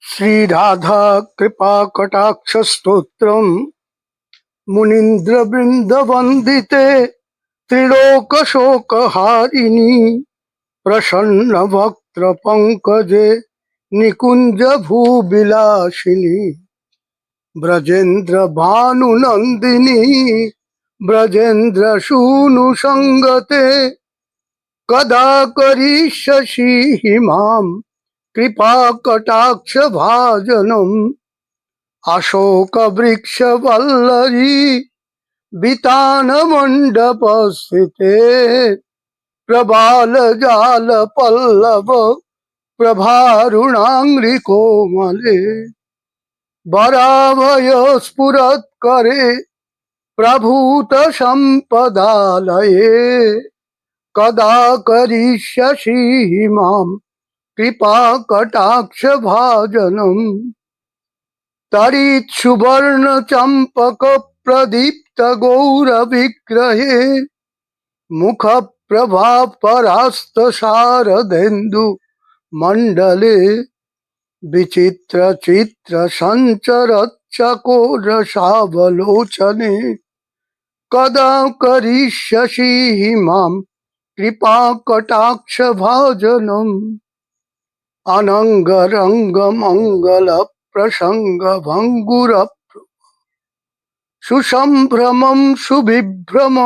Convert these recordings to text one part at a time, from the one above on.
श्री राधा कृपा कटाक्ष स्तोत्रम मुनीन्द्र वृंद वंदिते त्रिलोक शोक हारिणी प्रसन्न वक्त्र पंकजे निकुंज भूविलासिनी ब्रजेन्द्र भानु नंदिनी ब्रजेन्द्र सूनु संगते कदा करिष्यसि मां कृपा कटाक्ष भाजनम् अशोक वृक्ष वल्लरी वितान मंडप स्थिते प्रबाल जाल पल्लव प्रभारुणांग्रि कोमले वराभय स्फुरत् करे प्रभूत संपदालये कदा करिष्यसि मां कृपा कटाक्ष भाजनम् तरित् सुवर्ण चंपक प्रदीप्त गौर विग्रहे मुख प्रभा परास्त शारदेन्दु मंडले विचित्र चित्र संचरत् चकोरसावलोचने कदा करिष्यसि मां कृपा कटाक्ष भाजनम् अनंग रंग मंगल प्रसंग भंगुर सुसंभ्रमं सुविभ्रम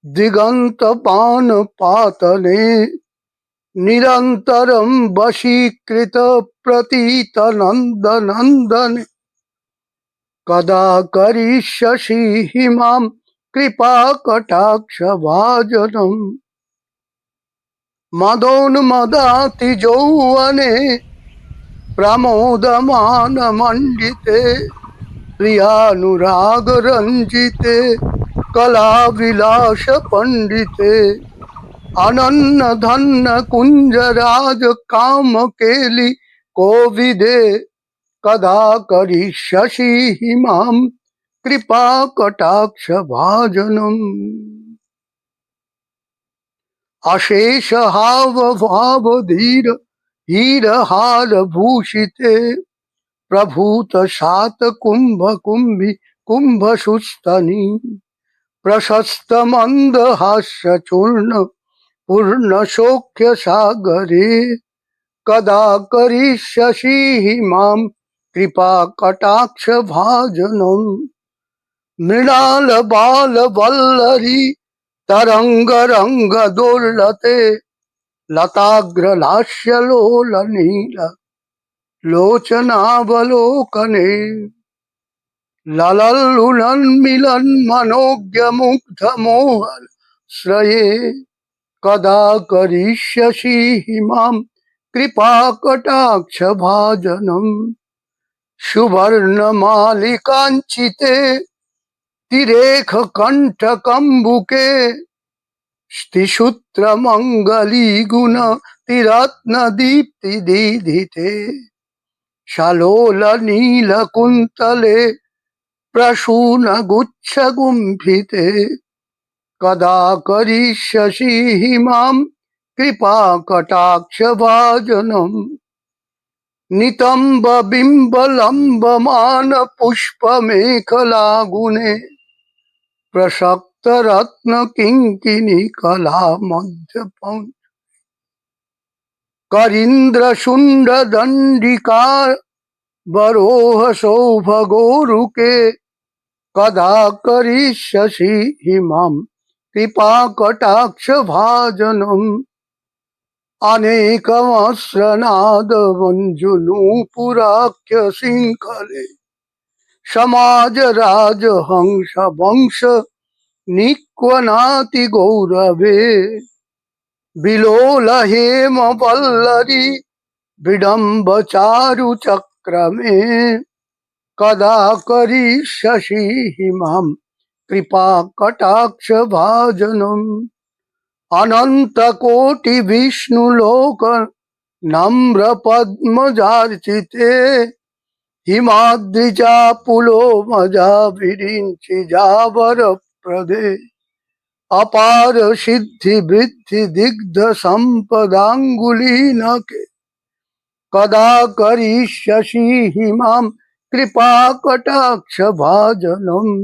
दिगंत पान पातने निरंतरं वशीकृत प्रतीत नंद नंदन कदा करिष्यसि मां कृपा कटाक्ष भाजनम् मदोन्मदाति यौवने प्रमोदमान मंडिते प्रियानुराग रंजिते कला विलास पंडिते अनन्न धन्न कुंजराज काम केली कोविदे कदा करिष्यसि मां कृपा कटाक्ष भाजनम् अशेष हाव भाव धीर हीर हार भूषिते प्रभूत सात कुंभ कुंभी कुंभ सुस्तनी प्रशस्त मंद हास्य चूर्ण पूर्ण शोक्य सागरे कदा करिष्यसि मां कृपा कटाक्ष भाजनम् मृणाल बाल वल्लरी तरंग रंग दोलते लताग्र लास्य लोल नील लोचनावलोकने ललल्लुलन मिलन मनोज्ञ मुग्ध मोहन श्रये कदा करिष्यसि मां कृपा कटाक्ष भाजनम् सुवर्ण मालिकांचिते तिरेख कंठ कंबुके स्थिसूत्र मंगली गुण तिरत्न दीप्ति दीधिते शालोल नील कुंतले प्रसून गुच्छ गुंफिते कदा करिष्यसि मां कृपा कटाक्ष भाजनम् नितंब बिंब लंबमान पुष्प मेखला गुणे प्रसक्त रत्न किंकिनी कला मध्य पंच करींद्र शुंड दंडिका बरोह शोभगोरुके कदा करिष्यसि मां कृपा कटाक्ष भाजनम् अनेकमस्रनाद मंजुनूपुराख्य सिंखले समाज राज हंस वंश निक्वनाति गौरवे बिलोल हेम वल्लरी विडम्ब चारु चक्रमे कदा करिष्यसि मां कृपा कटाक्ष भाजनम् अनंत कोटि विष्णु लोक नम्र पद्मजार्चिते हिमाद्रिजा पुलो मजा विरिंचि जावर प्रदे अपार सिद्धि वृद्धि दिग्ध संपदांगुलीनके कदा करिष्यसि हिमां कृपाकटाक्षभाजनम्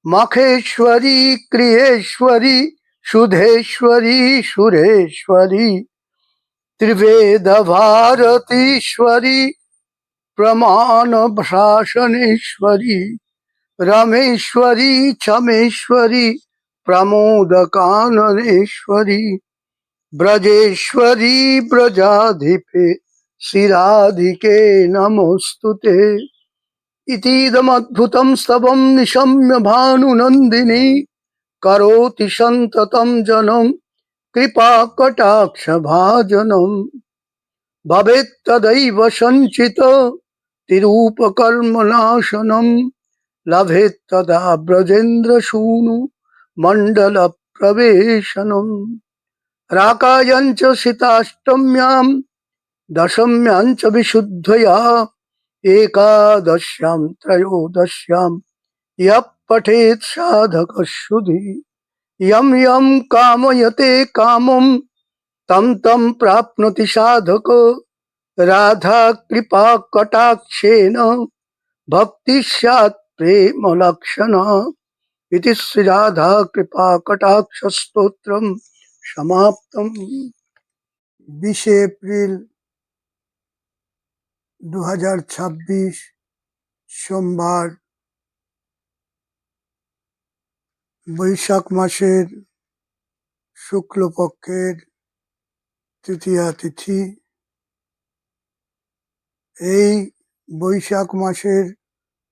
मखेश्वरी क्रियेश्वरी सुधेश्वरी सुरेश्वरी त्रिवेद भारतीश्वरी प्रमाण शासनेश्वरी रमेश्वरी क्षमेश्वरी प्रमोद काननेश्वरी ब्रजेश्वरी ब्रजाधिपे श्रीराधिके नमोस्तुते इतीदमद्भुतं स्तवं निशम्य भानुनन्दिनी करोति सन्ततं जनं कृपाकटाक्षभाजनम् भवेत्तदैव सञ्चित तिरूपकर्मनाशनम् लभेत्तदा ब्रजेन्द्रसूनु मण्डलप्रवेशनम् राकायञ्च सिताष्टम्यां दशम्यां च विशुद्धया एकादश्यां त्रयोदश्यां यः पठेत् साधकः सुधि यं यं कामयते कामं तं तं प्राप्नोति साधको राधा कृपा कटाक्षेन भक्ति स्यात् प्रेम लक्षणा इति श्री राधा कृपा कटाक्ष स्तोत्रम समाप्तम। 20 এপ্রিল 2026 সোমবার বৈশাখ মাসের শুক্লপক্ষের তৃতীয়া তিথি। এই বৈশাখ মাসের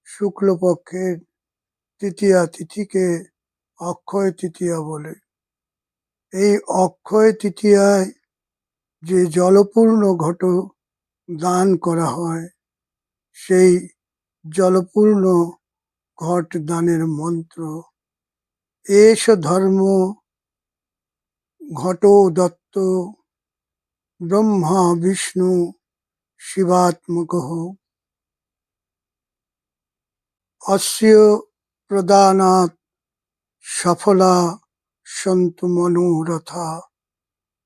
শুক্লপক্ষের তৃতীয়া তিথিকে অক্ষয় তৃতীয়া বলে। এই অক্ষয় তৃতীয়ায় যে জলপূর্ণ ঘট দান করা হয় সেই জলপূর্ণ ঘট দানের মন্ত্র এষ ধর্ম ঘটো দত্ত ব্রহ্মা বিষ্ণু শিবাত্মকঃ অস্য প্রদানাৎ সফলা সন্তু মনোরথা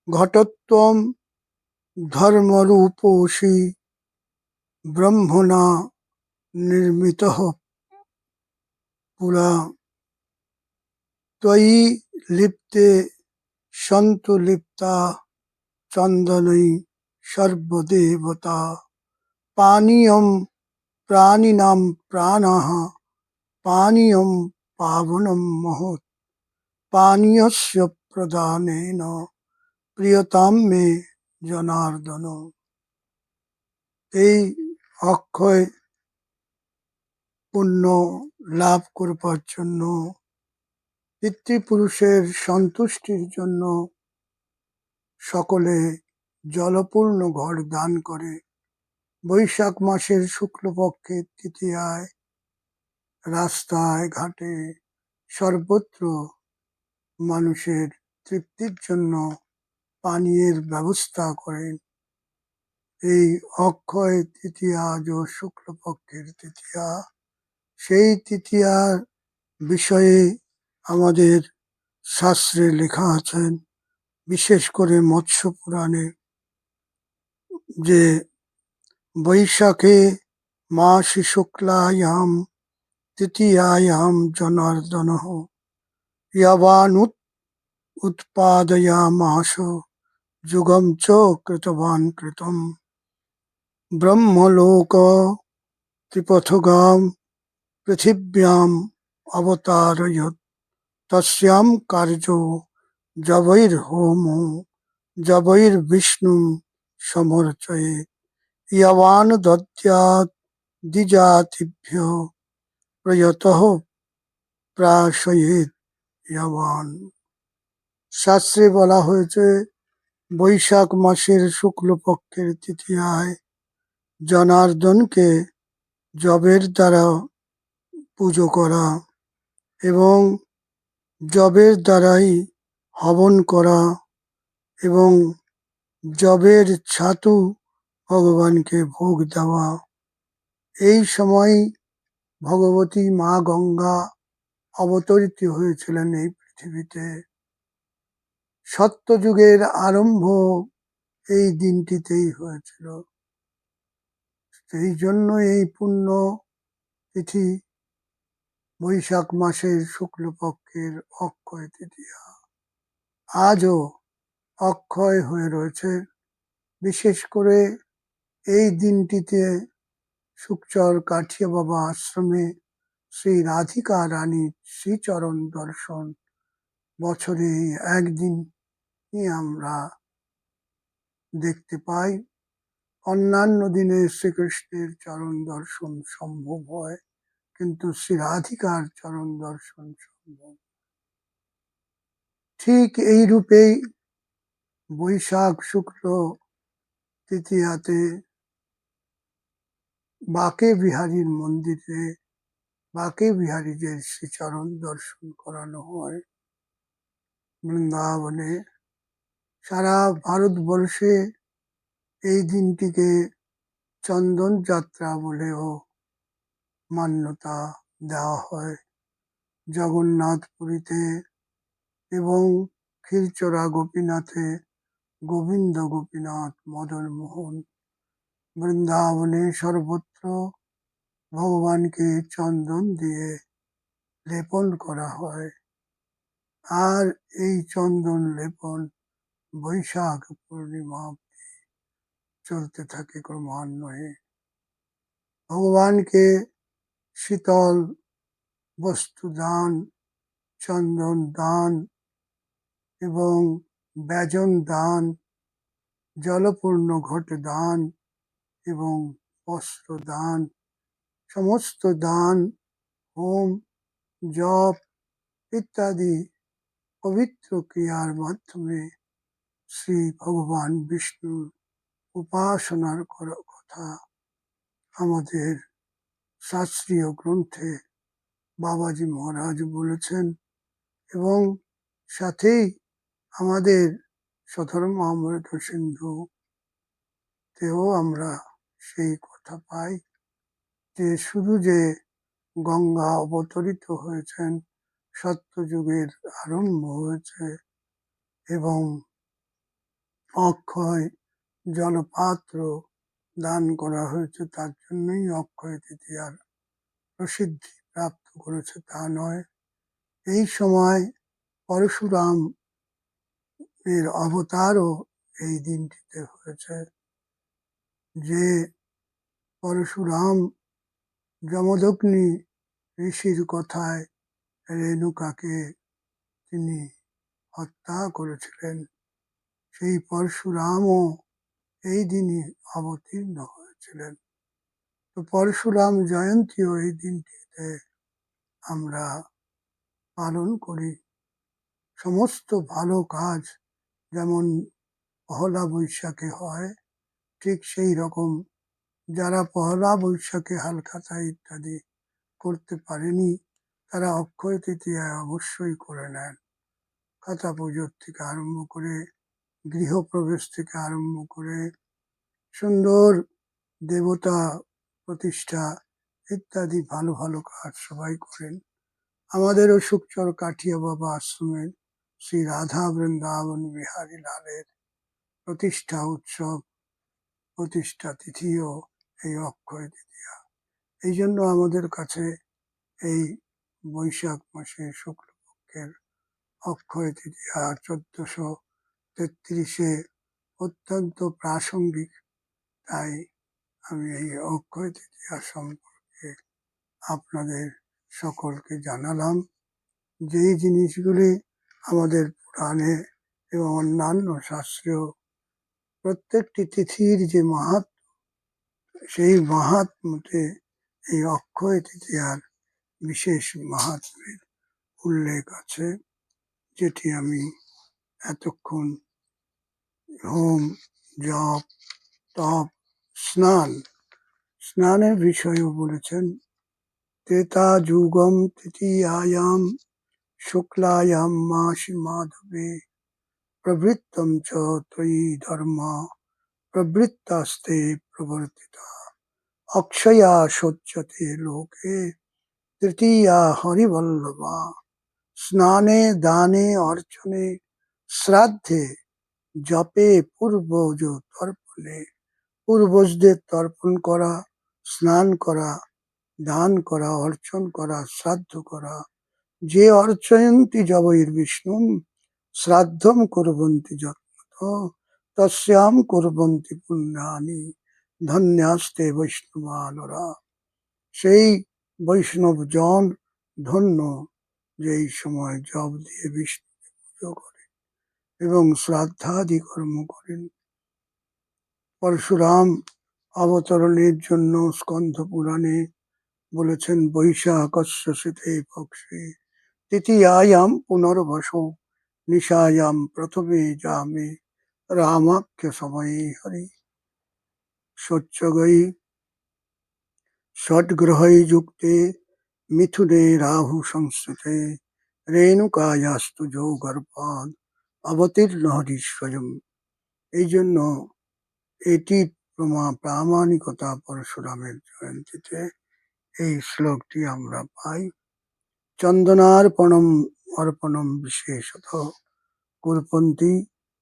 ঘটত্বম ধর্মরূপোসি ব্রহ্মণা নির্মিতঃ পুরা ত্বয়ি লিপ্তে সন্তু লিপ্তা চন্দনৈ সর্বদেবতা পানীয়ম প্রাণিনাম প্রাণঃ পানীয়ম পাবনম মহৎ পানীয়স্য প্রদানেন প্রিয়তাম মে জনার্দন। এই অক্ষয় পুণ্য লাভ করবার জন্য পিতৃপুরুষের সন্তুষ্টির জন্য সকলে জলপূর্ণ ঘট দান করে। বৈশাখ মাসের শুক্লপক্ষের তৃতীয়ায় রাস্তায় ঘাটে সর্বত্র মানুষের তৃপ্তির জন্য পানীয়ের ব্যবস্থা করেন। এই অক্ষয় তৃতীয়া যে শুক্লপক্ষের তৃতীয়া, সেই তৃতীয়ার বিষয়ে আমাদের শাস্ত্রে লেখা আছেন, বিশেষ করে মৎস্য পুরাণে, যে বৈশাখে মাসি শুক্লায়াম তৃতীয়ায়াম জনার্দনঃ ইয়াবানুৎ উৎপাদয়ামাস যুগম চ কৃতবান কৃতম ব্রহ্মলোক ত্রিপথগাম পৃথিব্যাম অবতারয়ৎ তস্যাম কার্যো জবৈর্হোমো জবৈর্বিষ্ণুম সমর্চয়ে ইয়াবান দদ্যাৎ দ্বিজাতিভ্যঃ প্রয়তঃ প্রাশয়েৎ ইয়াবান। শাস্ত্রে বলা হয়েছে বৈশাখ মাসের শুক্লপক্ষের তৃতীয়ায় জনার্দনকে যবের দ্বারা পুজো করা এবং যবের দ্বারাই হবন করা এবং যবের ছাতু ভগবানকে ভোগ দেওয়া। এই সময় ভগবতী মা গঙ্গা অবতরিত হয়েছিলেন এই পৃথিবীতে। সত্যযুগের আরম্ভ এই দিনটিতেই হয়েছিল। এই জন্য এই পুণ্য তিথি বৈশাখ মাসের শুক্লপক্ষের অক্ষয় তৃতীয়া আজও অক্ষয় হয়ে রয়েছে। বিশেষ করে এই দিনটিতে সুখচর কাঠিয়া বাবা আশ্রমে শ্রী রাধিকা রানীর শ্রীচরণ দর্শন বছরে একদিনই আমরা দেখতে পাই। অন্যান্য দিনে শ্রীকৃষ্ণের চরণ দর্শন সম্ভব হয়, কিন্তু শ্রী রাধিকার চরণ দর্শন সম্ভব। ঠিক এই রূপেই বৈশাখ শুক্ল তৃতীয়াতে বাঁকে বিহারীর মন্দিরে বাঁকে বিহারীদের শ্রীচরণ দর্শন করানো হয় বৃন্দাবনে। সারা ভারতবর্ষে এই দিনটিকে চন্দন যাত্রা বলেও মান্যতা দেওয়া হয়। জগন্নাথপুরীতে এবং ক্ষীরচোরা গোপীনাথে গোবিন্দ গোপীনাথ মদন মোহন, বৃন্দাবনে সর্বত্র ভগবানকে চন্দন দিয়ে লেপন করা হয়। আর এই চন্দন লেপন বৈশাখ পূর্ণিমা অবধি চলতে থাকে ক্রমান্বয়ে। ভগবানকে শীতল বস্তু দান, চন্দন দান এবং ব্যজন দান, জলপূর্ণ ঘট দান এবং বস্ত্র দান, সমস্ত দান, হোম, জপ ইত্যাদি পবিত্র ক্রিয়ার মাধ্যমে শ্রী ভগবান বিষ্ণুর উপাসনার কথা আমাদের শাস্ত্রীয় গ্রন্থে বাবাজি মহারাজ বলেছেন, এবং সাথেই আমাদের স্বধর্মামৃত সিন্ধুতেও আমরা সেই কথা পাই যে শুধু যে গঙ্গা অবতরিত হয়েছেন, সত্যযুগের আরম্ভ হয়েছে এবং অক্ষয় জলপাত্র দান করা হয়েছে, তার জন্যই অক্ষয় তৃতীয়ার প্রসিদ্ধি প্রাপ্ত করেছে তা নয়। এই সময় পরশুরাম এর অবতারও এই দিনটিতে হয়েছে, যে পরশুরাম যমদগ্নি ঋষির কথায় রেণুকাকে তিনি হত্যা করেছিলেন। সেই পরশুরামও এই দিনই অবতীর্ণ হয়েছিলেন। তো পরশুরাম জয়ন্তীও এই দিনটিতে আমরা পালন করি। সমস্ত ভালো কাজ যেমন পহেলা বৈশাখে হয়, ঠিক সেই রকম যারা পহেলা বৈশাখে হালখাতা ইত্যাদি করতে পারেনি, তারা অক্ষয় তৃতীয়ায় অবশ্যই করে নেন। খাতা পুজোর থেকে আরম্ভ করে, গৃহপ্রবেশ থেকে আরম্ভ করে, সুন্দর দেবতা প্রতিষ্ঠা ইত্যাদি ভালো ভালো কাজ সবাই করেন। আমাদেরও সুখচর কাঠিয়া বাবা আশ্রমের শ্রী রাধা বৃন্দাবন বিহারী লালের প্রতিষ্ঠা উৎসব, প্রতিষ্ঠা তিথিও এই অক্ষয় তৃতীয়া। এই জন্য আমাদের কাছে এই বৈশাখ মাসে শুক্লপক্ষের অক্ষয় তৃতীয়া 1433 অত্যন্ত প্রাসঙ্গিক। তাই আমি এই অক্ষয় তৃতীয়া সম্পর্কে আপনাদের সকলকে জানালাম। যেই জিনিসগুলি আমাদের পুরাণে এবং অন্যান্য শাস্ত্রেও প্রত্যেকটি তিথির যে মাহাত্ম্য, সেই মাহাত্ম্যতে এই অক্ষয় তৃতীয়ার বিশেষ মাহাত্ম্যের উল্লেখ আছে, যেটি আমি এতক্ষণ হোম, জপ, তপ, স্নানের বিষয়েও বলেছেন। ত্রেতা যুগম তৃতীয়ায়াম শুক্লায়াম মাসি মাধবে প্রবৃত্তম চ ত্রয়ী ধর্মা প্রবৃত্তাস্তে প্রবর্তিতা অক্ষয়া সজ্জতে লোকে তৃতীয়া হরিবল্লভা। স্নানে, দানে, অর্চনে, শ্রাদ্ধে, জপে, পূর্বজ তর্পণে, পূর্বজদের তর্পণ করা, স্নান করা, দান করা, অর্চন করা, শ্রাদ্ধ করা। যে অর্চয়ন্তি জবৈর্বিষ্ণুম শ্রাদ্ধম কুর্বন্তি যত্নতঃ তস্যাম কুর্বন্তি পুণ্যানি ধন্যাস্তে বৈষ্ণবানরা। সেই বৈষ্ণব জন ধন্য যেই সময় জপ দিয়ে বিষ্ণুকে পুজো করে এবং শ্রাদ্ধাদি কর্ম করেন। পরশুরাম অবতরণের জন্য স্কন্ধ পুরাণে বলেছেন বৈশাখস্য শীতে পক্ষে তৃতীয়ায়াম পুনর্বসো নিশায়াম প্রথমে জামে রামাখ্য সময়ে হরি সচ্চগৈ ষটগ্রহৈ যুক্তে মিথুনে রাহু সংস্কৃতে রেণুকায়াস্তু যোগর্ভাদ অবতীর্ণ হরি স্বয়ং। এই জন্য এটি প্রামাণিকতা পরশুরামের জয়ন্তীতে এই শ্লোকটি আমরা পাই। চন্দনার্পণম অর্পণম বিশেষত কুর্বন্তি।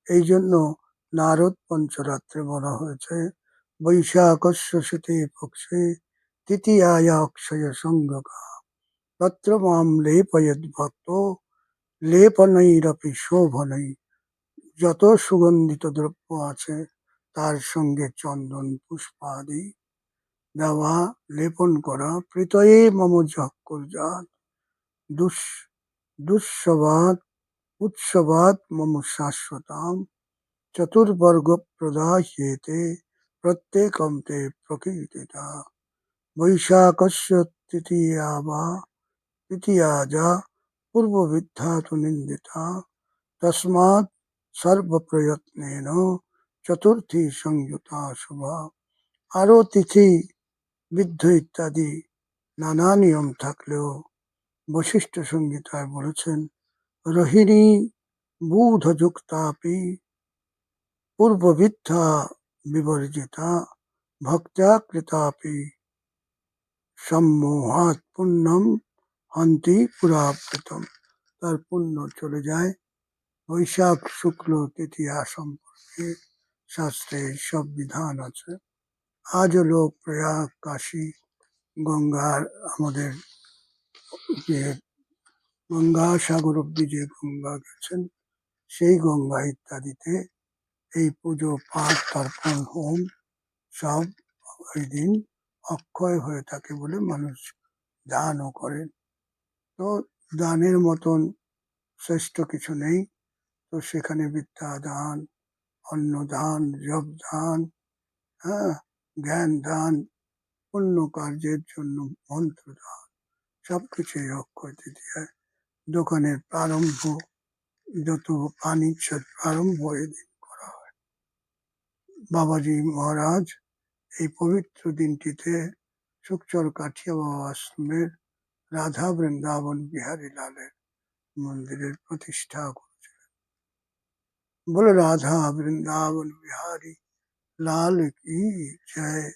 এই জন্য নারদ পঞ্চরাত্রে বলা হয়েছে বৈশাখস্য শীতে পক্ষে তৃতীয়ায়া অক্ষয় সংজ্ঞকা তত্র মাম লেপয়দ ভক্ত লেপনৈরপি শোভনৈ। যত সুগন্ধিত দ্রব্য আছে তার সঙ্গে চন্দন পুষ্পাদি দেওয়া, লেপন করা। প্রীতয়ে মম যৎকুর্যাৎ দুঃসবাদ উৎসবাদ মম শাশ্বতাম চতুর্বর্গ প্রদাহ্যেতে প্রত্যেকম তে প্রকীর্তিতা। বৈশাখস্য তৃতীয়া যা পূর্ববিদ্যা তু নিন্দিতা তস্মাৎ সর্বপ্রয়ত্নেন চতুর্থী সংযুতা শুভা। আরো তিথি বিদ্ধ ইত্যাদি নানা নিয়ম থাকলেও বশিষ্ঠ সংহিতায় বলেছেন রোহিণী বুধযুক্তাপি পূর্ববিদ্যা বিবর্জিতা ভক্ত্যা কৃতাপি সম্মোহাৎ পুণ্যম হন্তি পুরাবৃতম। তার পুণ্য চলে যায়। বৈশাখ শুক্ল তৃতীয়া সম্পর্কে শাস্ত্রে সব বিধান আছে। আজও লোক প্রয়াগ, কাশী, গঙ্গার আমাদের যে গঙ্গাসাগর অব্দি যে গঙ্গা গেছেন সেই গঙ্গা ইত্যাদিতে এই পুজো পাঠ তর্পণ হোম সব ওই দিন অক্ষয় হয়ে থাকে বলে মানুষ দানও করেন। তো দানের মতন শ্রেষ্ঠ কিছু নেই। তো সেখানে বিদ্যা দান, অন্ন দান, জপ দান, জ্ঞান দান, অন্য কার্যের জন্য মন্ত্র দান, সবকিছুই অক্ষয় তৃতীয়ায়। দোকানের প্রারম্ভ, যত বাণিজ্যের প্রারম্ভ এদিন করা হয়। বাবাজি মহারাজ এই পবিত্র দিনটিতে সুখচর কাঠিয়া বাবা আশ্রমের রাধা বৃন্দাবন বিহারী লালের মন্দিরের প্রতিষ্ঠা করেছিলেন। বলে রাধা বৃন্দাবন বিহারী লাল কি জয়।